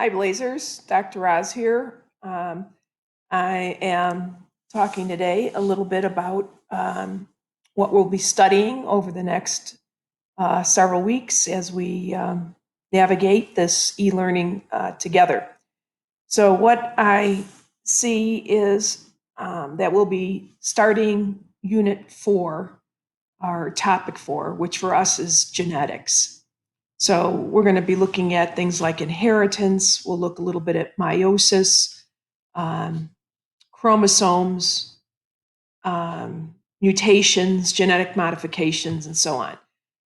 Hi, Blazers. Dr. Roz here. I am talking today a little bit about what we'll be studying over the next several weeks as we navigate this e-learning together. So what I see is that we'll be starting Unit 4, or Topic 4, which for us is genetics. So we're going to be looking at things like inheritance. We'll look a little bit at meiosis, chromosomes, mutations, genetic modifications, and so on.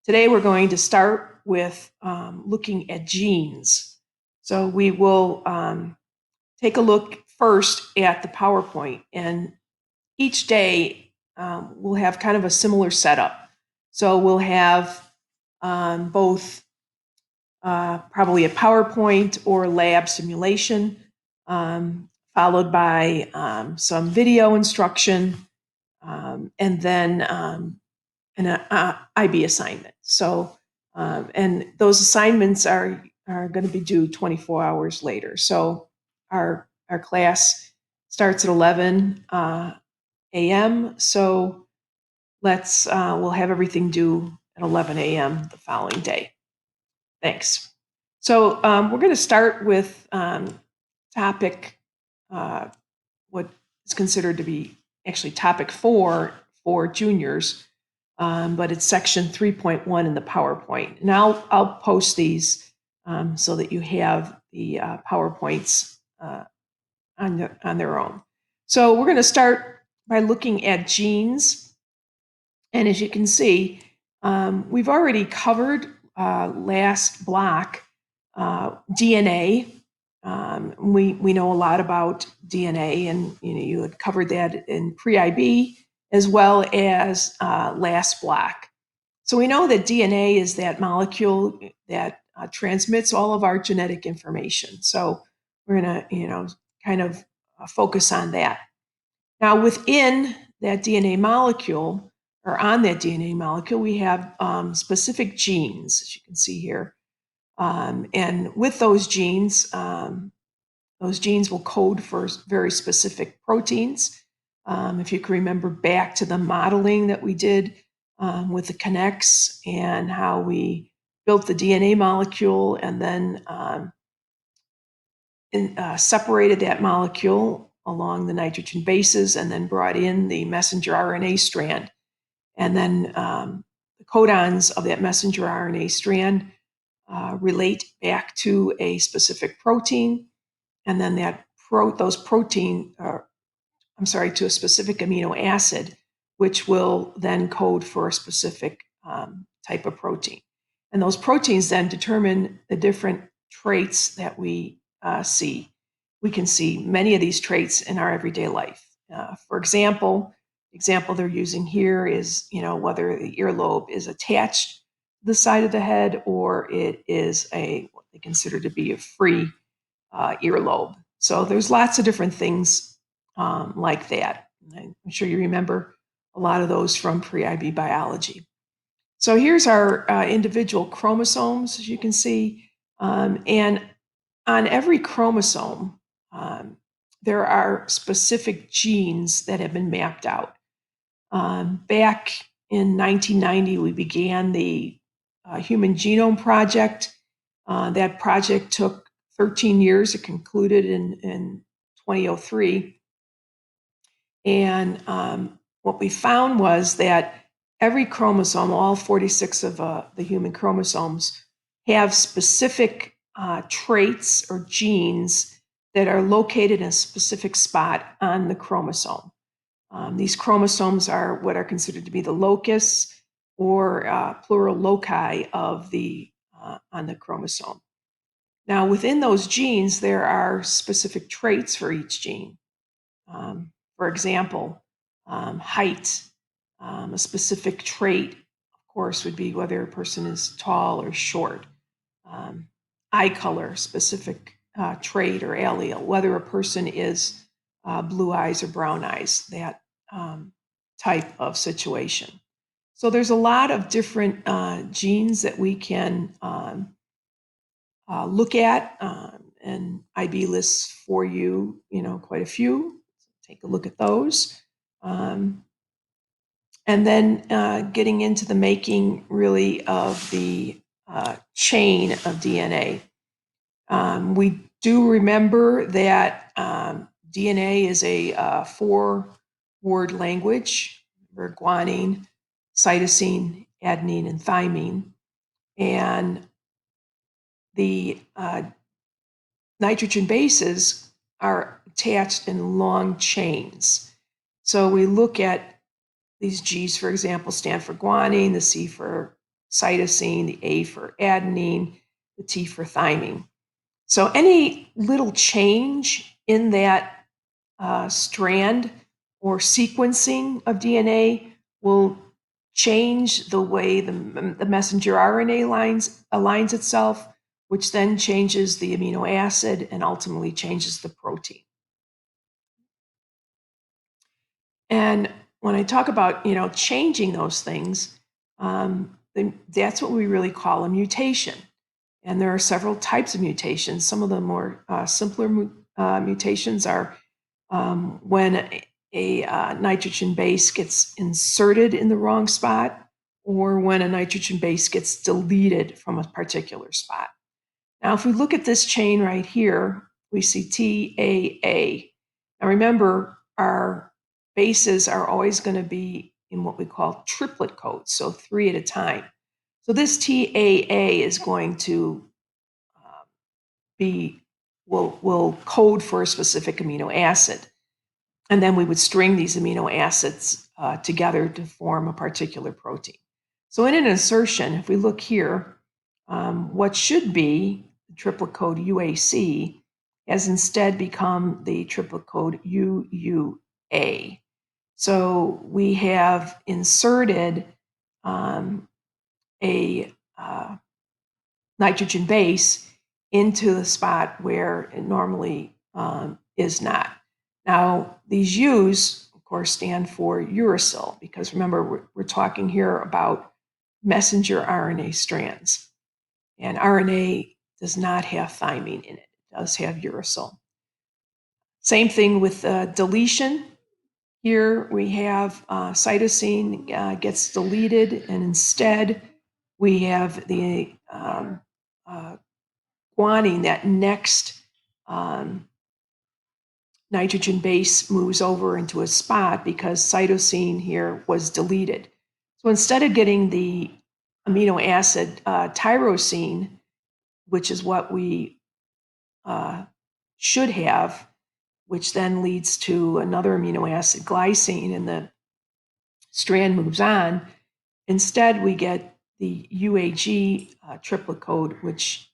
Today we're going to start with looking at genes. So we will take a look first at the PowerPoint, and each day we'll have kind of a similar setup. So we'll have both probably a PowerPoint or lab simulation, followed by some video instruction, and then an IB assignment. So, and those assignments are going to be due 24 hours later. So our class starts at 11 a.m. So we'll have everything due at 11 a.m. the following day. Thanks. So we're going to start with topic, what is considered to be actually topic 4 for juniors, but it's section 3.1 in the PowerPoint. And I'll post these so that you have the PowerPoints on their own. So we're going to start by looking at genes. And as you can see, we've already covered last block DNA. We know a lot about DNA, and you had covered that in pre-IB as well as last block. So we know that DNA is that molecule that transmits all of our genetic information. So we're going to kind of focus on that. Now within that DNA molecule, or on that DNA molecule, we have specific genes, as you can see here. And with those genes will code for very specific proteins. If you can remember back to the modeling that we did with the connects and how we built the DNA molecule and then separated that molecule along the nitrogen bases and then brought in the messenger RNA strand. And then the codons of that messenger RNA strand relate back to a specific protein, and then to a specific amino acid, which will then code for a specific type of protein. And those proteins then determine the different traits that we see. We can see many of these traits in our everyday life. For example, the example they're using here is, whether the earlobe is attached to the side of the head or it is what they consider to be a free earlobe. So there's lots of different things like that. I'm sure you remember a lot of those from pre-IB biology. So here's our individual chromosomes, as you can see. And on every chromosome, there are specific genes that have been mapped out. Back in 1990, we began the Human Genome Project. That project took 13 years. It concluded in 2003. And what we found was that every chromosome, all 46 of the human chromosomes, have specific traits or genes that are located in a specific spot on the chromosome. These chromosomes are what are considered to be the locus or plural loci of on the chromosome. Now, within those genes, there are specific traits for each gene. For example, height, a specific trait, of course, would be whether a person is tall or short. Eye color, specific trait or allele, whether a person is blue eyes or brown eyes, that type of situation. So there's a lot of different genes that we can look at an IB lists for you, quite a few. Take a look at those. And then getting into the making really of the chain of DNA. We do remember that DNA is a four-word language: guanine, cytosine, adenine, and thymine. And the nitrogen bases are attached in long chains. So we look at these G's, for example, stand for guanine, the C for cytosine, the A for adenine, the T for thymine. So any little change in that strand or sequencing of DNA will change the way the messenger RNA aligns itself, which then changes the amino acid and ultimately changes the protein. And when I talk about, changing those things, that's what we really call a mutation. And there are several types of mutations. Some of the more simpler mutations are when a nitrogen base gets inserted in the wrong spot, or when a nitrogen base gets deleted from a particular spot. Now, if we look at this chain right here, we see TAA. Now, remember, our bases are always going to be in what we call triplet codes, so 3 at a time. So this TAA is going to will code for a specific amino acid. And then we would string these amino acids together to form a particular protein. So in an insertion, if we look here, what should be the triplet code UAC has instead become the triplet code UUA. So we have inserted a nitrogen base into the spot where it normally is not. Now, these U's, of course, stand for uracil, because remember, we're talking here about messenger RNA strands. And RNA does not have thymine in it. It does have uracil. Same thing with deletion. Here we have cytosine gets deleted, and instead we have the guanine, that next nitrogen base moves over into a spot because cytosine here was deleted. So instead of getting the amino acid tyrosine, which is what we should have, which then leads to another amino acid, glycine, and the strand moves on, instead we get the UAG triplet code, which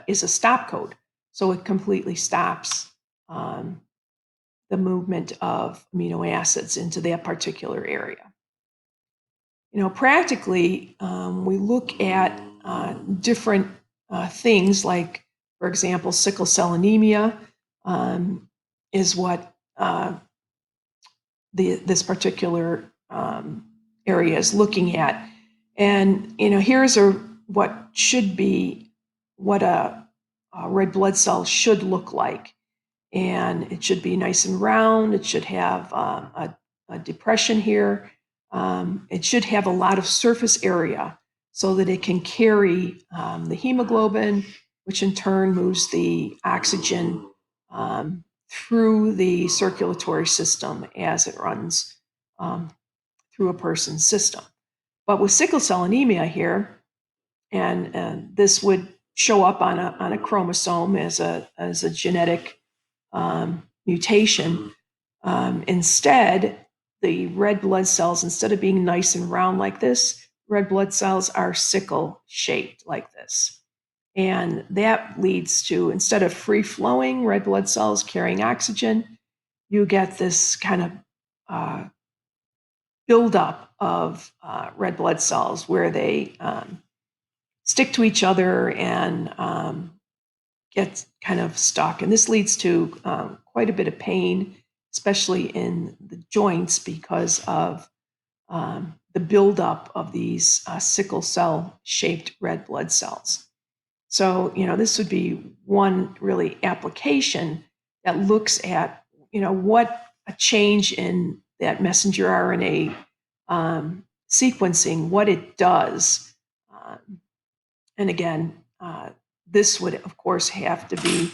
is a stop code. So it completely stops the movement of amino acids into that particular area. Practically, we look at different things like, for example, sickle cell anemia is what this particular area is looking at. And, here's what should be what a red blood cell should look like. And it should be nice and round. It should have a depression here. It should have a lot of surface area so that it can carry the hemoglobin, which in turn moves the oxygen through the circulatory system as it runs through a person's system. But with sickle cell anemia here, and this would show up on a chromosome as a genetic mutation. Instead, the red blood cells, instead of being nice and round like this, red blood cells are sickle shaped like this. And that leads to, instead of free flowing red blood cells carrying oxygen, you get this kind of buildup of red blood cells where they stick to each other and get kind of stuck. And this leads to quite a bit of pain, especially in the joints, because of the buildup of these sickle cell shaped red blood cells. So, this would be one really application that looks at, what a change in that messenger RNA sequencing, what it does. And again, this would, of course, have to be,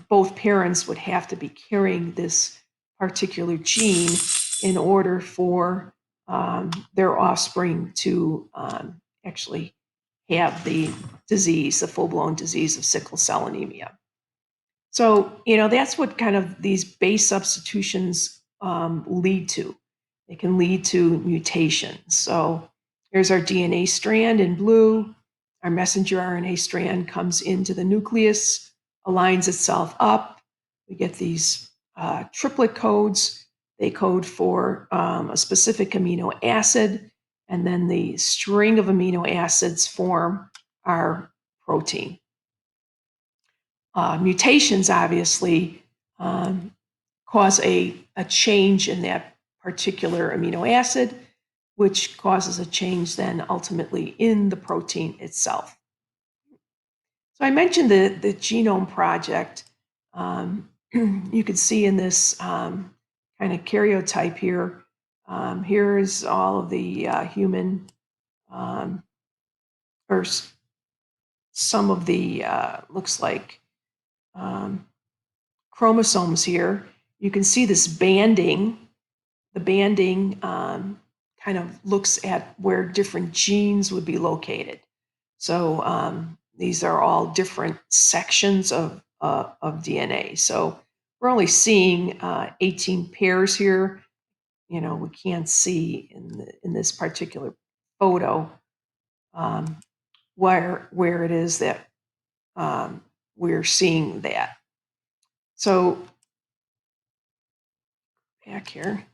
both parents would have to be carrying this particular gene in order for their offspring to actually have the disease, the full-blown disease of sickle cell anemia. So, that's what kind of these base substitutions lead to. They can lead to mutations. So, here's our DNA strand in blue. Our messenger RNA strand comes into the nucleus, aligns itself up. We get these triplet codes. They code for a specific amino acid, and then the string of amino acids form our protein. Mutations obviously cause a change in that particular amino acid, which causes a change then ultimately in the protein itself. So I mentioned the Genome Project. You can see in this kind of karyotype here, here's all of the human, or some of the, looks like, chromosomes here. You can see this banding. The banding kind of looks at where different genes would be located. So these are all different sections of DNA. So we're only seeing 18 pairs here. We can't see in this particular photo where it is that we're seeing that. So back here.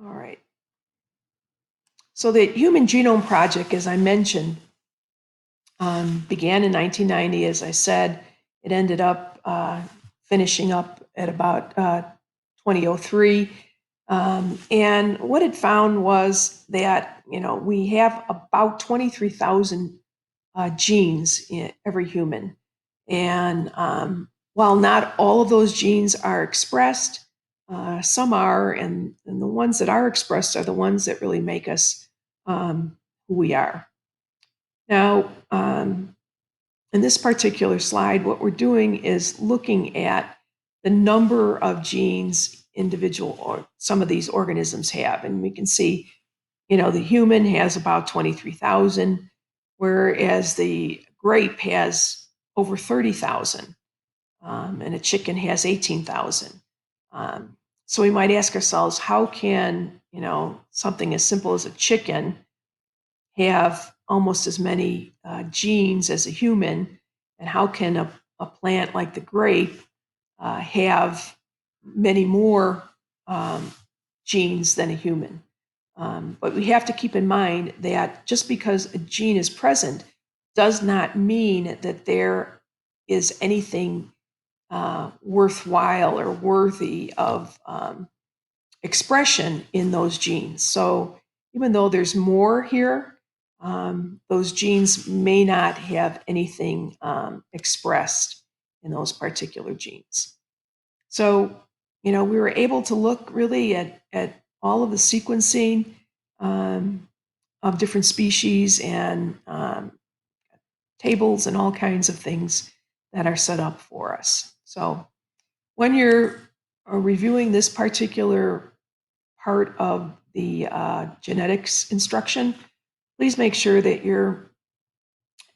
All right. So the Human Genome Project, as I mentioned, began in 1990. As I said, it ended up finishing up at about 2003. And what it found was that, we have about 23,000 genes in every human. And while not all of those genes are expressed, some are, and the ones that are expressed are the ones that really make us who we are. Now, in this particular slide, what we're doing is looking at the number of genes individual or some of these organisms have. And we can see, the human has about 23,000, whereas the grape has over 30,000, and a chicken has 18,000. So we might ask ourselves, how can, something as simple as a chicken have almost as many genes as a human, and how can a plant like the grape have many more genes than a human? But we have to keep in mind that just because a gene is present does not mean that there is anything worthwhile or worthy of expression in those genes. So even though there's more here, those genes may not have anything expressed in those particular genes. So, we were able to look really at all of the sequencing of different species and tables and all kinds of things that are set up for us. So when you're reviewing this particular part of the genetics instruction, please make sure that you're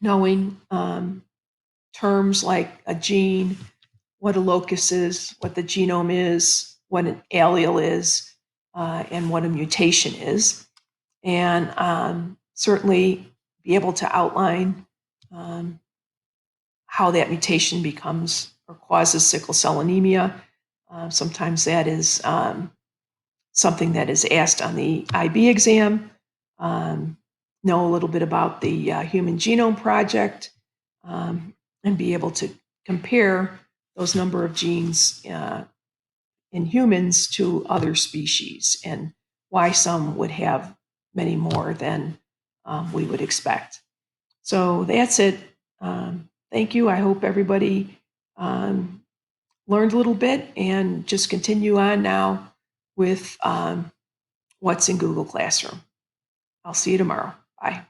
knowing terms like a gene, what a locus is, what the genome is, what an allele is, and what a mutation is. And certainly be able to outline how that mutation becomes or causes sickle cell anemia. Sometimes that is something that is asked on the IB exam. Know a little bit about the Human Genome Project, and be able to compare those number of genes in humans to other species and why some would have many more than we would expect. So that's it. Thank you. I hope everybody learned a little bit and just continue on now with what's in Google Classroom. I'll see you tomorrow. Bye.